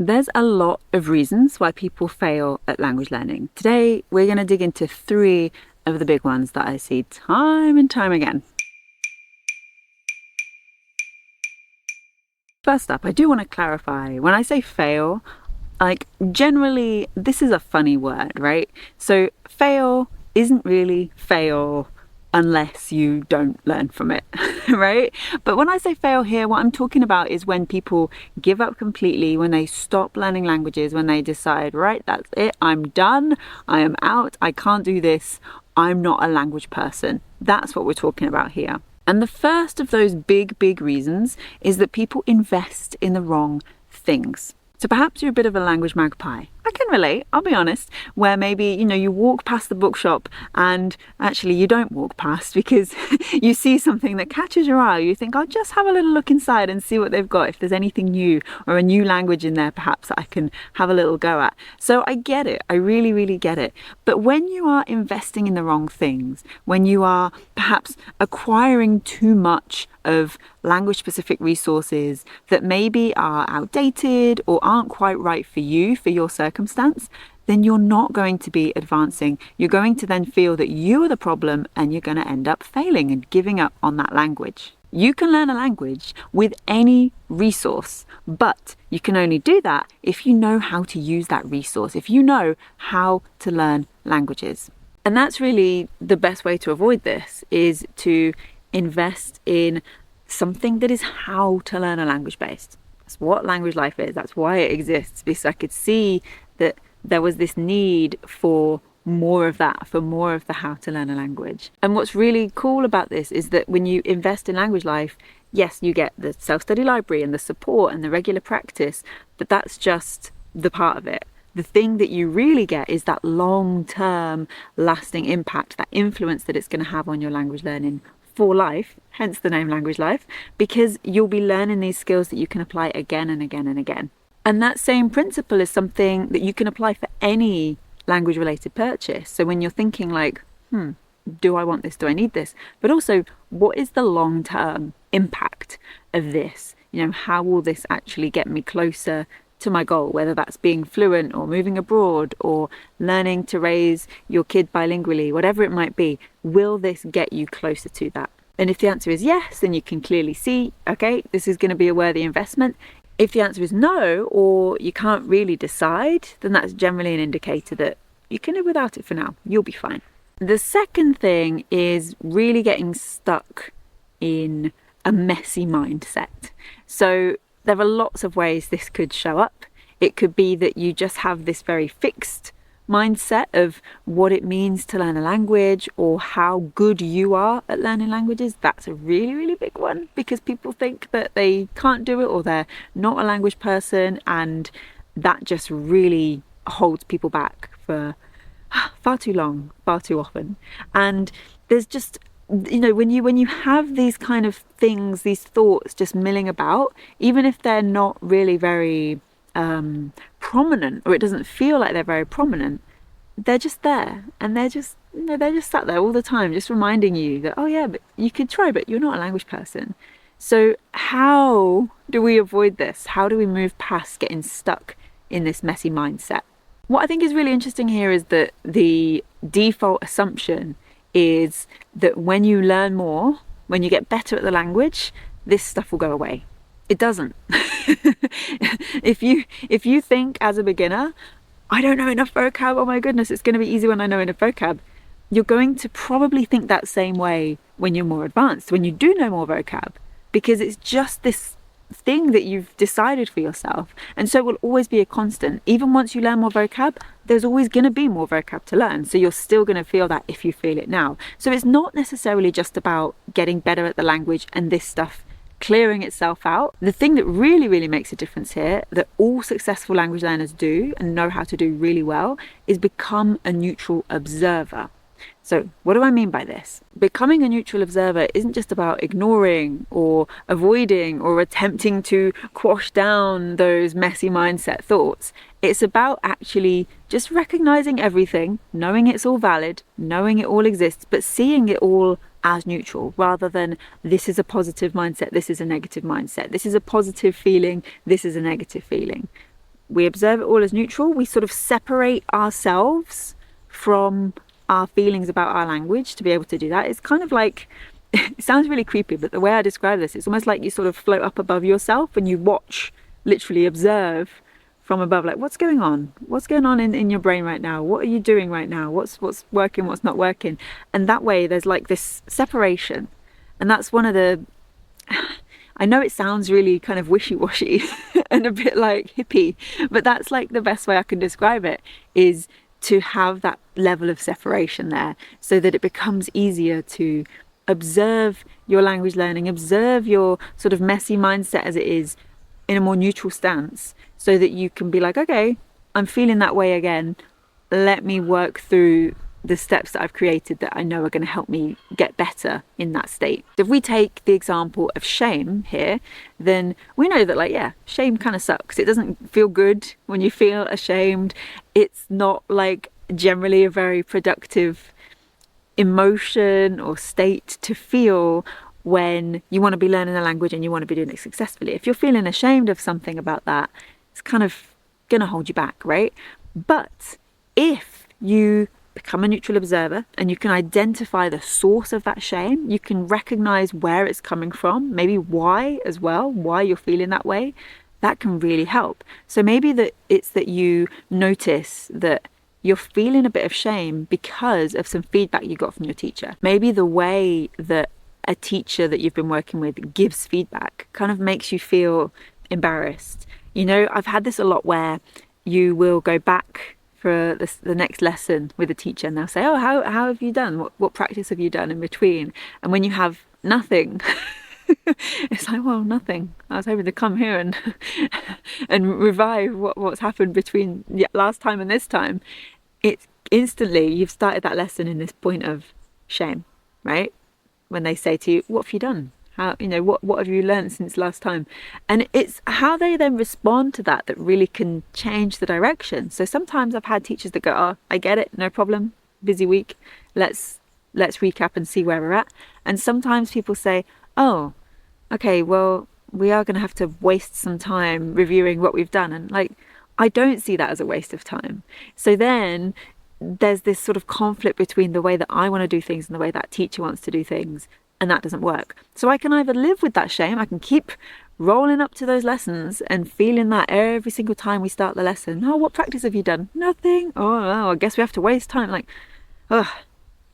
There's a lot of reasons why people fail at language learning. Today, we're going to dig into 3 of the big ones that I see time and time again. First up, I do want to clarify, when I say fail, generally, this is a funny word, right? So fail isn't really fail unless you don't learn from it, right? But when I say fail here, what I'm talking about is when people give up completely, when they stop learning languages, when they decide, right, that's it, I'm done, I am out, I can't do this, I'm not a language person. That's what we're talking about here. And the first of those big reasons is that people invest in the wrong things. So perhaps you're a bit of a language magpie. I can relate, I'll be honest, where maybe, you walk past the bookshop and actually you don't walk past because you see something that catches your eye. You think, I'll just have a little look inside and see what they've got. If there's anything new or a new language in there, perhaps that I can have a little go at. So I get it. I really get it. But when you are investing in the wrong things, when you are perhaps acquiring too much of language-specific resources that maybe are outdated or aren't quite right for you, for your circumstance, then you're not going to be advancing. You're going to then feel that you are the problem and you're going to end up failing and giving up on that language. You can learn a language with any resource, but you can only do that if you know how to use that resource, if you know how to learn languages. And that's really the best way to avoid this, is to invest in something that is how to learn a language based. That's what Language Life is. That's why it exists, because I could see that there was this need for more of that, for more of the how to learn a language. And what's really cool about this is that when you invest in Language Life, yes, you get the self-study library and the support and the regular practice, but that's just the part of it. The thing that you really get is that long-term lasting impact, that influence that it's going to have on your language learning for life, hence the name Language Life, because you'll be learning these skills that you can apply again and again and again. And that same principle is something that you can apply for any language related purchase. So when you're thinking do I want this? Do I need this? But also, what is the long-term impact of this? How will this actually get me closer to my goal, whether that's being fluent or moving abroad or learning to raise your kid bilingually, whatever it might be. Will this get you closer to that? And if the answer is yes, then you can clearly see, okay, this is going to be a worthy investment. If the answer is no, or you can't really decide, then that's generally an indicator that you can live without it for now. You'll be fine. The second thing is really getting stuck in a messy mindset. So there are lots of ways this could show up. It could be that you just have this very fixed mindset of what it means to learn a language or how good you are at learning languages. That's a really big one, because people think that they can't do it or they're not a language person, and that just really holds people back for far too long, far too often. And there's just when you have these kind of things, these thoughts just milling about, even if they're not really very prominent, or it doesn't feel like they're very prominent, they're just there, and they're just sat there all the time, just reminding you that, oh yeah, but you could try, but you're not a language person. So how do we avoid this? How do we move past getting stuck in this messy mindset? What I think is really interesting here is that the default assumption is that when you learn more, when you get better at the language, this stuff will go away. It doesn't. If you think as a beginner, I don't know enough vocab, oh my goodness, it's going to be easy when I know enough vocab, you're going to probably think that same way when you're more advanced, when you do know more vocab, because it's just this thing that you've decided for yourself, and so it will always be a constant. Even once you learn more vocab, there's always going to be more vocab to learn, so you're still going to feel that if you feel it now. So it's not necessarily just about getting better at the language and this stuff clearing itself out. The thing that really makes a difference here, that all successful language learners do and know how to do really well, is become a neutral observer. So what do I mean by this? Becoming a neutral observer isn't just about ignoring or avoiding or attempting to quash down those messy mindset thoughts. It's about actually just recognizing everything, knowing it's all valid, knowing it all exists, but seeing it all as neutral, rather than this is a positive mindset, this is a negative mindset, this is a positive feeling, this is a negative feeling. we observe it all as neutral. We sort of separate ourselves from our feelings about our language to be able to do that. It's kind of like, it sounds really creepy, but the way I describe this, it's almost like you sort of float up above yourself and you watch, literally observe from above, like what's going on in your brain right now, what are you doing right now, what's working, what's not working. And that way there's like this separation. And that's one of the, I know it sounds really kind of wishy-washy and a bit like hippie, but that's like the best way I can describe it, is to have that level of separation there so that it becomes easier to observe your language learning, observe your sort of messy mindset as it is in a more neutral stance, so that you can be like, okay, I'm feeling that way again. Let me work through the steps that I've created that I know are going to help me get better in that state. If we take the example of shame here, then we know that, like, yeah, shame kind of sucks. It doesn't feel good when you feel ashamed. It's not like generally a very productive emotion or state to feel when you want to be learning a language and you want to be doing it successfully. If you're feeling ashamed of something about that, it's kind of going to hold you back, right? But if you become a neutral observer and you can identify the source of that shame, you can recognize where it's coming from, maybe why as well, why you're feeling that way, that can really help. So maybe that it's that you notice that you're feeling a bit of shame because of some feedback you got from your teacher. Maybe the way that a teacher that you've been working with gives feedback kind of makes you feel embarrassed. You know, I've had this a lot where you will go back for the next lesson with a teacher and they'll say, oh, how have you done? What practice have you done in between? And when you have nothing, it's like, well, nothing. I was hoping to come here and and revive what's happened between last time and this time. It's instantly, you've started that lesson in this point of shame, right? When they say to you, what have you done? How, you know, what have you learned since last time? And it's how they then respond to that really can change the direction. So sometimes I've had teachers that go, oh, I get it, no problem, busy week, let's recap and see where we're at. And sometimes people say, oh, okay, well, we are going to have to waste some time reviewing what we've done. And like, I don't see that as a waste of time. So then there's this sort of conflict between the way that I want to do things and the way that teacher wants to do things. And that doesn't work. So I can either live with that shame, I can keep rolling up to those lessons and feeling that every single time we start the lesson. Oh, what practice have you done? Nothing. Oh, I guess we have to waste time. Like, oh,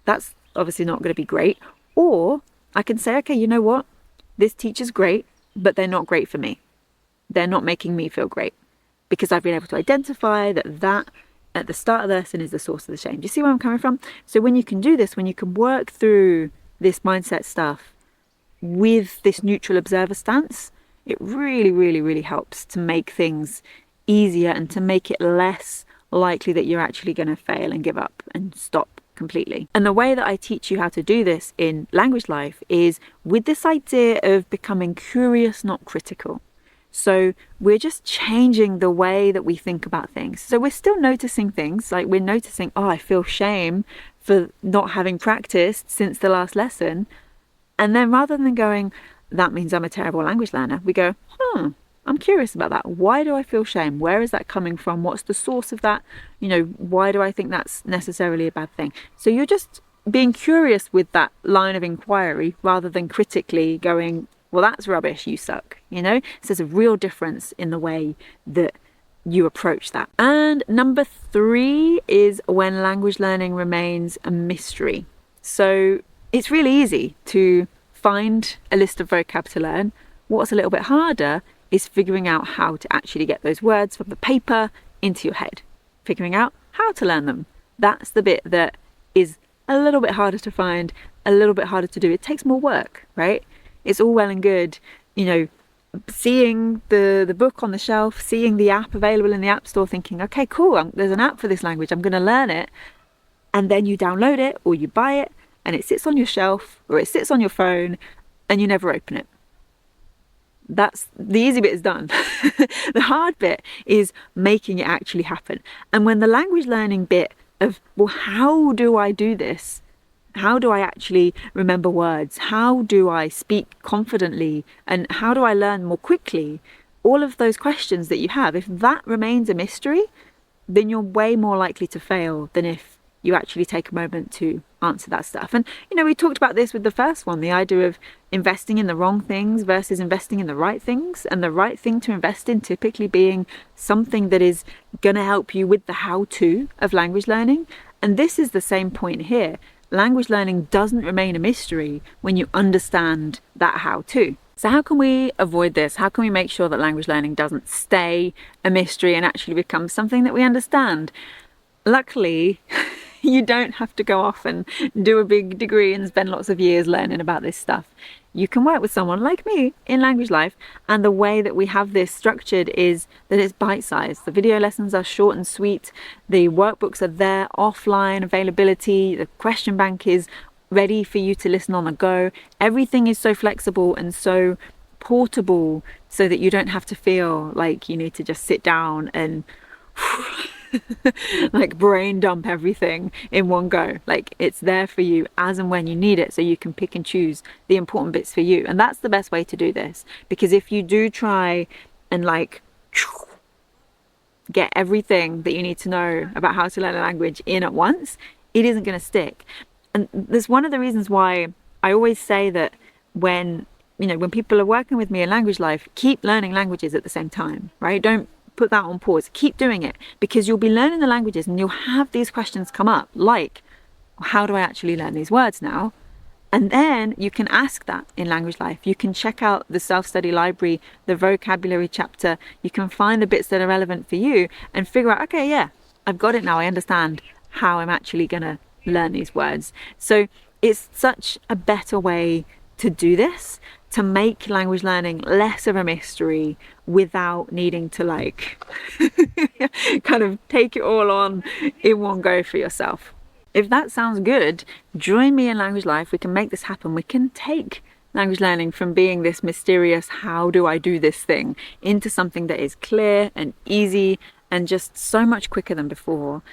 that's obviously not going to be great. Or I can say, okay, you know what? This teacher's great, but they're not great for me. They're not making me feel great because I've been able to identify that at the start of the lesson is the source of the shame. Do you see where I'm coming from? So when you can do this, when you can work through this mindset stuff with this neutral observer stance, it really, really, really helps to make things easier and to make it less likely that you're actually going to fail and give up and stop completely. And the way that I teach you how to do this in language life is with this idea of becoming curious, not critical. So we're just changing the way that we think about things. So we're still noticing things, like we're noticing, oh, I feel shame for not having practiced since the last lesson. And then rather than going, that means I'm a terrible language learner, we go, I'm curious about that. Why do I feel shame? Where is that coming from? What's the source of that? You know, why do I think that's necessarily a bad thing? So you're just being curious with that line of inquiry rather than critically going, well, that's rubbish, you suck, you know? So there's a real difference in the way that you approach that. And number 3 is when language learning remains a mystery. So it's really easy to find a list of vocab to learn. What's a little bit harder is figuring out how to actually get those words from the paper into your head. Figuring out how to learn them. That's the bit that is a little bit harder to find, a little bit harder to do. It takes more work, right? It's all well and good, you know, seeing the book on the shelf, seeing the app available in the app store, thinking, okay, cool, there's an app for this language, I'm going to learn it. And then you download it or you buy it and it sits on your shelf or it sits on your phone and you never open it. That's the easy bit is done. The hard bit is making it actually happen. And when the language learning bit of, well, how do I do this? How do I actually remember words? How do I speak confidently? And how do I learn more quickly? all of those questions that you have, if that remains a mystery, then you're way more likely to fail than if you actually take a moment to answer that stuff. And, you know, we talked about this with the first one, the idea of investing in the wrong things versus investing in the right things, and the right thing to invest in typically being something that is going to help you with the how-to of language learning. And this is the same point here. Language learning doesn't remain a mystery when you understand that how-to. So how can we avoid this? How can we make sure that language learning doesn't stay a mystery and actually become something that we understand? Luckily, you don't have to go off and do a big degree and spend lots of years learning about this stuff. You can work with someone like me in Language Life, and the way that we have this structured is that it's bite-sized. The video lessons are short and sweet. The workbooks are there, offline availability. The question bank is ready for you to listen on the go. Everything is so flexible and so portable so that you don't have to feel like you need to just sit down and like brain dump everything in one go. Like, it's there for you as and when you need it, so you can pick and choose the important bits for you. And that's the best way to do this, because if you do try and like get everything that you need to know about how to learn a language in at once, it isn't going to stick. And that's one of the reasons why I always say that when people are working with me in Language Life, keep learning languages at the same time, right? Don't put that on pause. Keep doing it, because you'll be learning the languages and you'll have these questions come up, like, how do I actually learn these words now? And then you can ask that in Language Life. You can check out the self-study library, the vocabulary chapter. You can find the bits that are relevant for you and figure out, okay, yeah, I've got it now. I understand how I'm actually going to learn these words. So it's such a better way to do this, to make language learning less of a mystery without needing to like kind of take it all on in one go for yourself. If that sounds good, join me in Language Life. We can make this happen. We can take language learning from being this mysterious, how do I do this thing, into something that is clear and easy and just so much quicker than before.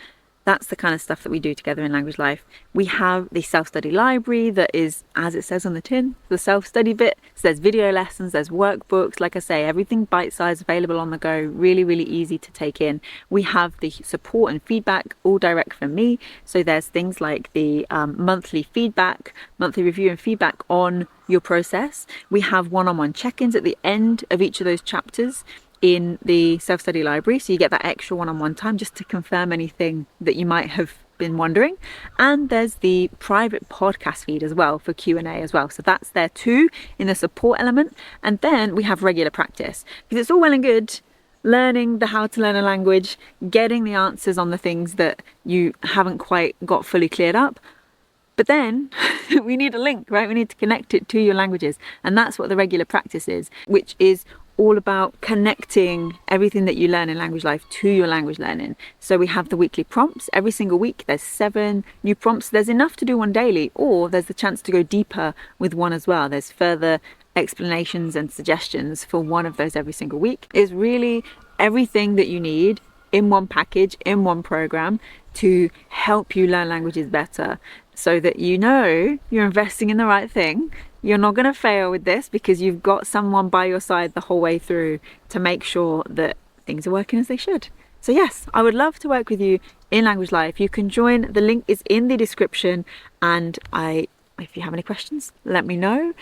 That's the kind of stuff that we do together in Language Life. We have the self-study library that is, as it says on the tin, the self-study bit. So there's video lessons, there's workbooks, like I say, everything bite-sized, available on the go, really, really easy to take in. We have the support and feedback, all direct from me. So there's things like the monthly feedback, monthly review and feedback on your process. We have one-on-one check-ins at the end of each of those chapters in the self-study library, so you get that extra one-on-one time just to confirm anything that you might have been wondering. And there's the private podcast feed as well for Q&A as well, so that's there too in the support element. And then we have regular practice, because it's all well and good learning the how to learn a language, getting the answers on the things that you haven't quite got fully cleared up, but then we need a link, right? We need to connect it to your languages, and that's what the regular practice is, which is all about connecting everything that you learn in Language Life to your language learning. So we have the weekly prompts. Every single week there's 7 new prompts. There's enough to do one daily, or there's the chance to go deeper with one as well. There's further explanations and suggestions for one of those every single week. It's really everything that you need in one package, in one program, to help you learn languages better, so that you know you're investing in the right thing. You're not going to fail with this, because you've got someone by your side the whole way through to make sure that things are working as they should. So yes, I would love to work with you in Language Life. You can join. The link is in the description. And if you have any questions, let me know.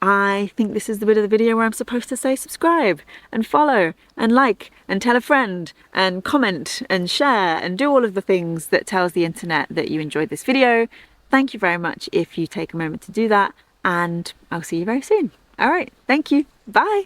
I think this is the bit of the video where I'm supposed to say subscribe and follow and like and tell a friend and comment and share and do all of the things that tells the internet that you enjoyed this video. Thank you very much if you take a moment to do that. And I'll see you very soon. All right. Thank you. Bye.